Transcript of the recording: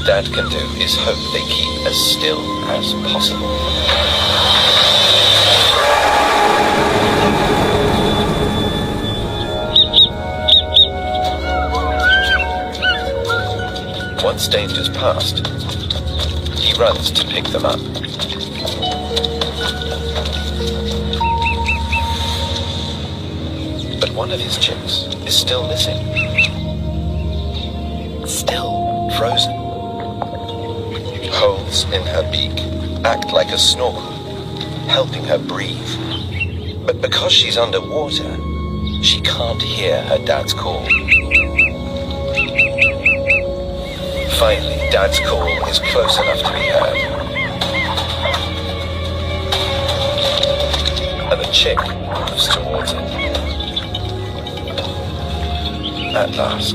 Dad can do is hope they keep as still as possible. Once danger's past, he runs to pick them up. But one of his chicks is still missing. Still frozen. Holes in her beak act like a snorkel, helping her breathe. But because she's underwater, she can't hear her dad's call. Finally, Dad's call is close enough to be heard. And the chick moves towards it. At last.